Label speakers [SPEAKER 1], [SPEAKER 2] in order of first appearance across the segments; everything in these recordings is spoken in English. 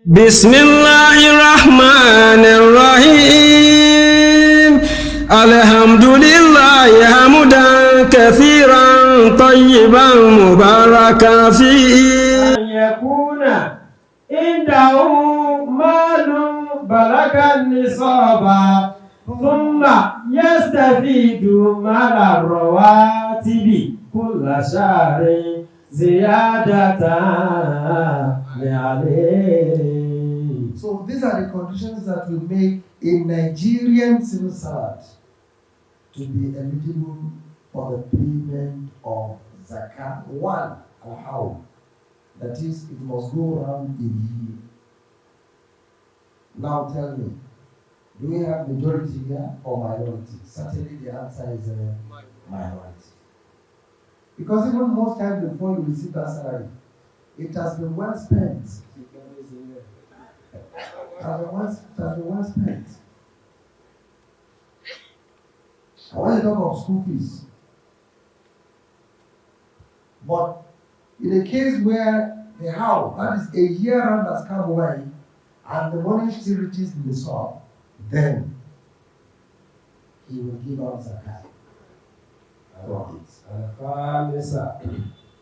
[SPEAKER 1] بسم الله الرحمن الرحيم الحمد لله حمدا كثيرا طيبا مباركا فيه
[SPEAKER 2] أن يكون عنده مال بلغ النصاب ثم يستفيد مال الرواتب كل شهر زيادة عليه.
[SPEAKER 3] So these are the conditions that will make a Nigerian civil servant to be eligible for the payment of Zakah. One, al-hawl. That is, it must go around a year. Now tell me, do we have majority here or minority? Certainly the answer is minority. Because even most times before you receive that salary, it has been well spent. It has been well spent. I want to talk of school fees. But in a case where the house, that is a year round has come away, and the money still reaches the soil, then he will give out Zakah.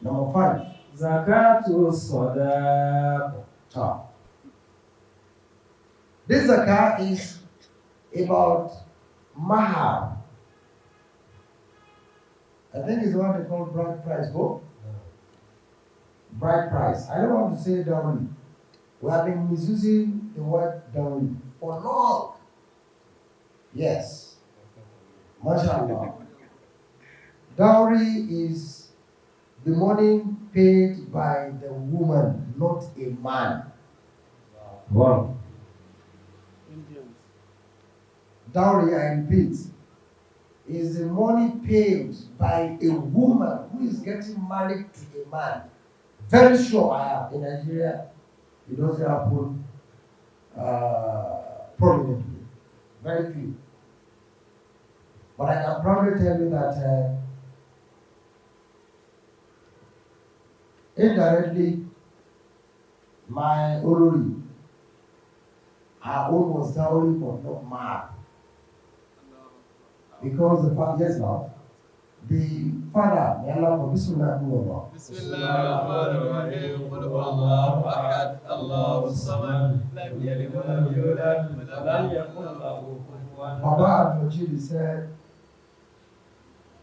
[SPEAKER 3] Number 5.
[SPEAKER 2] Zakatul Sadaqah.
[SPEAKER 3] This Zakah is about mahar. I think it's what they call bride price. Go? Bride price. I don't want to say dowry. We have been misusing the word dowry for long. Yes. MashaAllah. Dowry is the money paid by the woman, not a man.
[SPEAKER 2] Wow.
[SPEAKER 3] Dowry, I repeat, is the money paid by a woman who is getting married to a man. Very sure I have in Nigeria, it doesn't happen prominently. Very few. But I can probably tell you that indirectly, my Olori, her own was dowry but not mad. Because the father, yes now, the father, may Allah for Bismillah.
[SPEAKER 4] Bismillahirrahmanirrahim. Qul huwallahu ahad, Allahu samad, lam yalid wa lam yulad, wa lam yakul lahu kufuwan ahad.
[SPEAKER 3] Baba al-Majid said,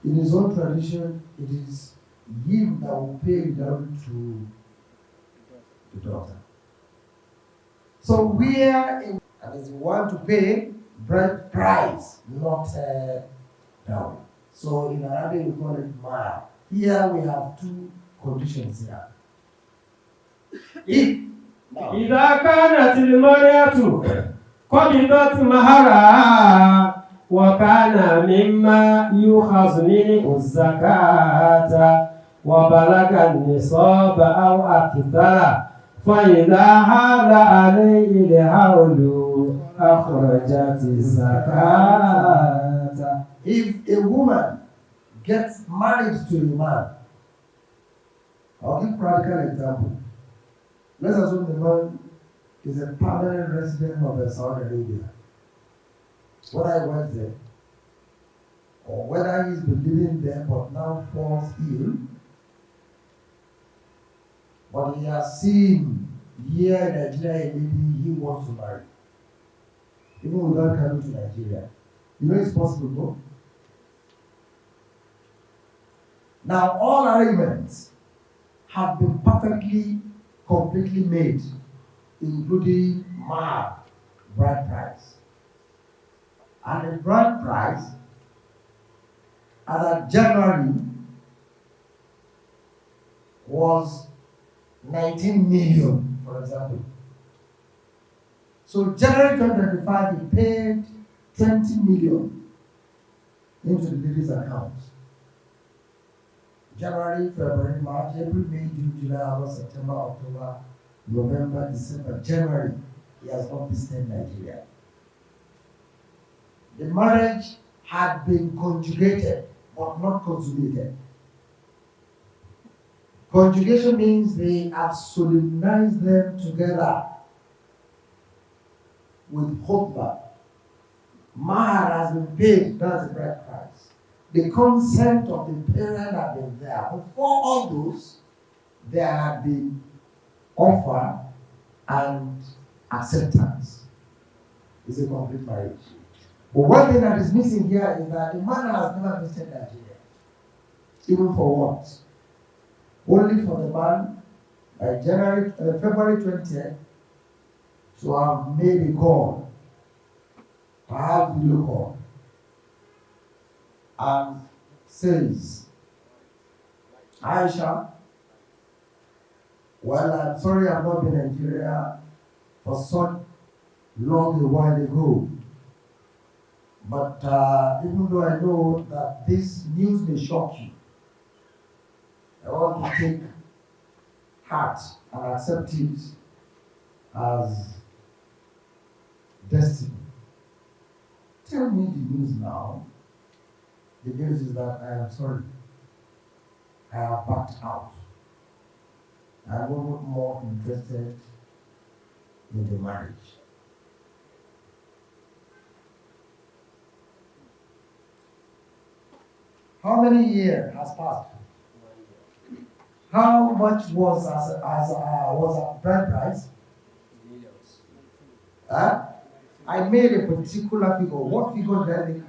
[SPEAKER 3] in his own tradition, it is him that will pay down to the daughter. So we are in, and if you want to pay bride price, not dowry. So in Arabic we call it mahar. Here we have two conditions here. If now,
[SPEAKER 2] إذا كانت المرأة قبضت مهرها وكان مما يؤخذ منه الزكاة وبلغ النصاب أو أكثر فإذا حال عليه الحول أخرجت الزكاة.
[SPEAKER 3] if a woman gets married to a man, I'll give practical example. Let's assume the man is a permanent resident of Saudi Arabia. Whether he went there, or whether he's been living there but now falls ill, but he has seen here in Nigeria a lady he wants to marry, even without coming to Nigeria. You know it's possible, no? Now all arrangements have been perfectly, completely made, including mahar, bride price. And the bride price, as of January, was 19 million, for example. So January 2025, he paid 20 million into the lady's account. January, February, March, April, May, June, July, August, September, October, November, December, January, he has not visited Nigeria. The marriage had been conjugated but not consummated. Conjugation means they have solemnized them together with khutbah. Mahar has been paid, that's the bride price. The consent of the parent had been there. Before all those, there had been offer and acceptance. It's a complete marriage. But one thing that is missing here is that the man has never visited Nigeria. Even for what? Only for the man by February 20th to have made a call, perhaps video call, and says, Aisha, well, I'm sorry I've not been in Nigeria for so long a while ago. But even though I know that this news may shock you, I want to take heart and accept it as destiny. Tell me the news now. The news is that I am sorry. I have backed out. I'm no more interested in the marriage. How many years has passed? How much was a bride price? I made a particular figure. What figure did I make?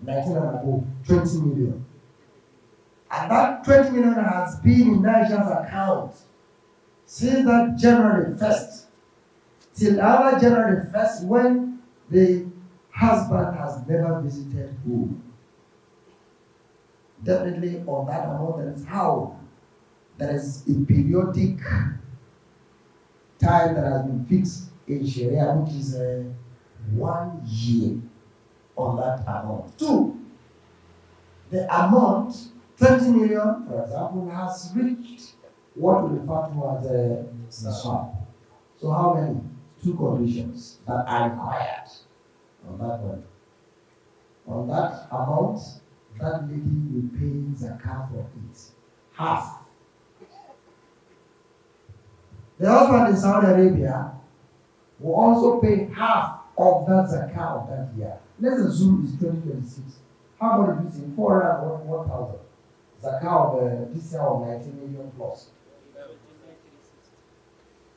[SPEAKER 3] 19 and above. 20 million. And that 20 million has been in Nigeria's account since that January 1st till another January 1st when the husband has never visited home. Definitely on that amount, that is how there is a periodic time that has been fixed in Sharia, which is 1 year on that amount. 2, the amount, 20 million, for example, has reached what we refer to as a swap. So how many? 2 conditions that are required on that one. On that amount, that lady will pay Zakah for it. Half. The husband in Saudi Arabia will also pay half of that Zakah of that year. Let's assume it's 2026. How about it in 401,000? Zakah of this year of 19 million plus.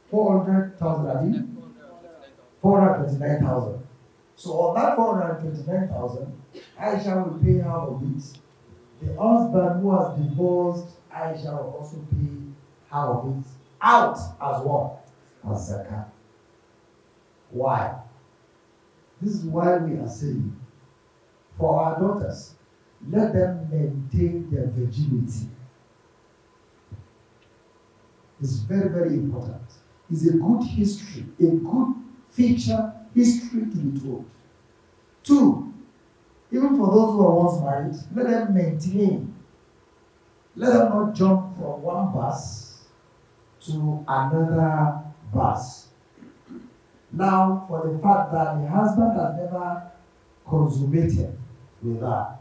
[SPEAKER 3] 400,000, I mean? 429,000. So on that 429,000, Aisha will pay half of it. The husband who has divorced Aisha will also pay half of it out as what? As Zakah. Why? This is why we are saying, for our daughters, let them maintain their virginity. It's very, very important. It's a good history, a good feature history to be told. 2, even for those who are once married, let them maintain. Let them not jump from one bus to another bus. Now, for the fact that the husband has never consummated with her,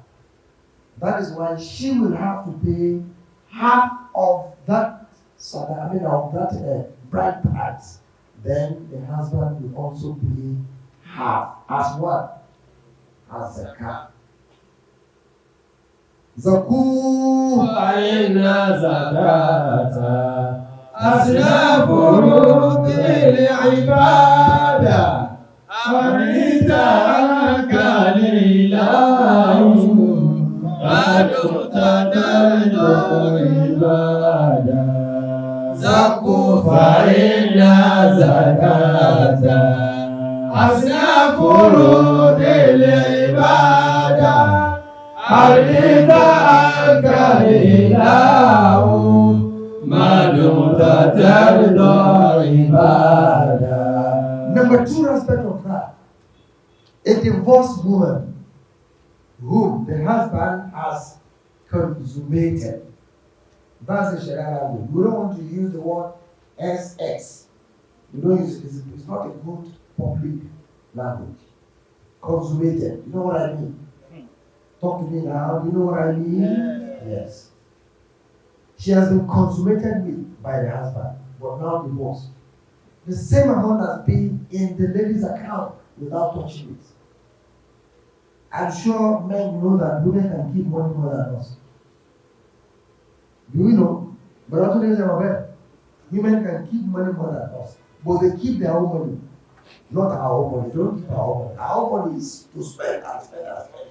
[SPEAKER 3] that is why she will have to pay half of that of that bride price. Then the husband will also pay half as what? As Zakah. Zaku
[SPEAKER 2] فإن زكاة أصل فروض العبادة أريدك لله ما دمت ترجو عبادة زكوا فإن زكاة أصل فروض العبادة أريدك لله ما دمت ترجو عبادة.
[SPEAKER 3] Number 2 aspect of that, a divorced woman whom the husband has consummated. That's the Sharia language. We don't want to use the word SX. We don't use it. It's not a good public language. Consummated. You know what I mean? Talk to me now. Do you know what I mean? Yes. She has been consummated with by the husband, but now divorced. the same amount has been in the lady's account without touching it. I'm sure men know that women can keep money more than us. Do we know? But not today, women can keep money more than us. But they keep their own money, not our own money. They don't keep our own money. Our own money is to spend and spend and spend.